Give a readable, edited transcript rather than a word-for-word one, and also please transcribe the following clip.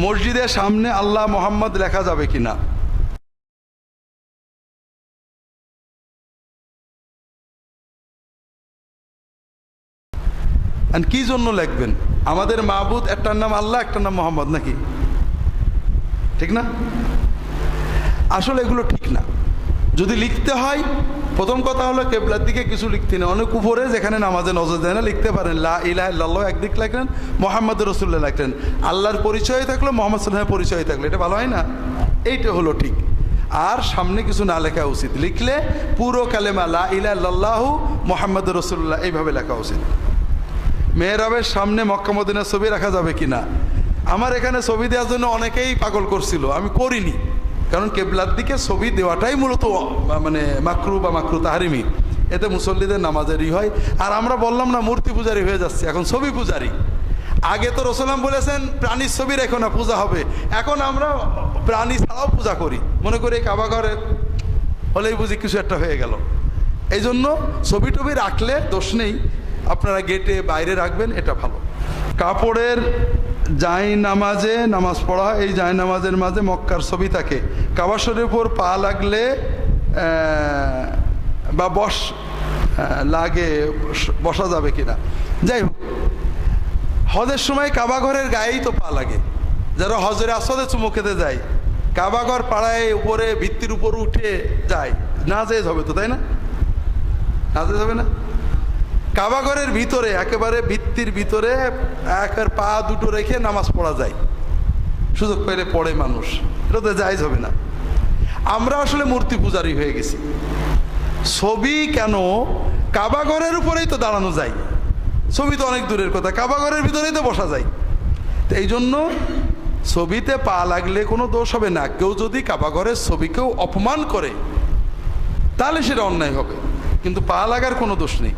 মসজিদের সামনে আল্লাহ মোহাম্মদ লেখা যাবে কিনা? আর কি জন্য লিখবেন? আমাদের মাবুদ একটার নাম আল্লাহ, একটার নাম মোহাম্মদ, নাকি? ঠিক না? আসলে এগুলো ঠিক না। যদি লিখতে হয়, প্রথম কথা হলো কেবলার দিকে কিছু লিখতে নেই। অনেক উপরে যেখানে নামাজে নজর দেয় না লিখতে পারেন লা ইলাহা ইল্লাল্লাহ একদিক লিখলেন, মোহাম্মদ রাসূলুল্লাহ লিখলেন, আল্লাহর পরিচয় থাকলো, মোহাম্মদ সাল্লাল্লাহু আলাইহি পরিচয় থাকলো, এটা ভালো হয় না? এইটা হলো ঠিক। আর সামনে কিছু না লেখা উচিত। লিখলে পুরো কালেমা লা ইলাহা ইল্লাল্লাহু মোহাম্মদ রাসূলুল্লাহ এইভাবে লেখা উচিত। মেহরাবের সামনে মক্কা মদিনার ছবি রাখা যাবে কিনা? আমার এখানে ছবি দেওয়ার জন্য অনেকেই পাগল করছিল, আমি করিনি। কারণ কেবলার দিকে ছবি দেওয়াটাই মূলত মানে মাকরু বা মাকরু তাহরিমি, এতে মুসল্লিদের নামাজেরই হয়। আর আমরা বললাম না মূর্তি পূজারি হয়ে যাচ্ছে, এখন ছবি পূজারি। আগে তো রাসূলুল্লাহ বলেছেন প্রাণীর ছবি রেখো না, পূজা হবে। এখন আমরা প্রাণী ছাড়াও পূজা করি, মনে করি কাবা ঘরে হলেই বুঝি কিছু একটা হয়ে গেল। এই জন্য ছবি টবি রাখলে দোষ নেই, আপনারা গেটে বাইরে রাখবেন, এটা ভালো। কাপড়ের জাই নামাজে নামাজ পড়া, এই জাই নামাজের মাঝে মক্কার ছবি থাকে, কাবা শরীফের উপর পা লাগলে বা লাগে বসা যাবে কিনা? যাই হোক, হজের সময় কাবা ঘরের গায়েই তো পা লাগে। যারা হজরে আসদে চুমু খেতে যায়, কাবা ঘর পাড়ায় উপরে ভিত্তির উপর উঠে যায়, না যেয়ে হবে তো, তাই না? না যেয়ে হবে না? কাবা ঘরের ভিতরে একেবারে ভিত্তির ভিতরে একের পা দুটো রেখে নামাজ পড়া যায়, সুযোগ পেলে পড়ে মানুষ, এটা তো জায়েজ হবে না। আমরা আসলে মূর্তি পূজারি হয়ে গেছি। ছবি কেন? কাবা ঘরের উপরেই তো দাঁড়ানো যায়, ছবি তো অনেক দূরের কথা, কাবা ঘরের ভিতরেই তো বসা যায়। তো এই জন্য ছবিতে পা লাগলে কোনো দোষ হবে না। কেউ যদি কাবা ঘরের ছবিকেও অপমান করে তাহলে সেটা অন্যায় হবে, কিন্তু পা লাগার কোনো দোষ নেই।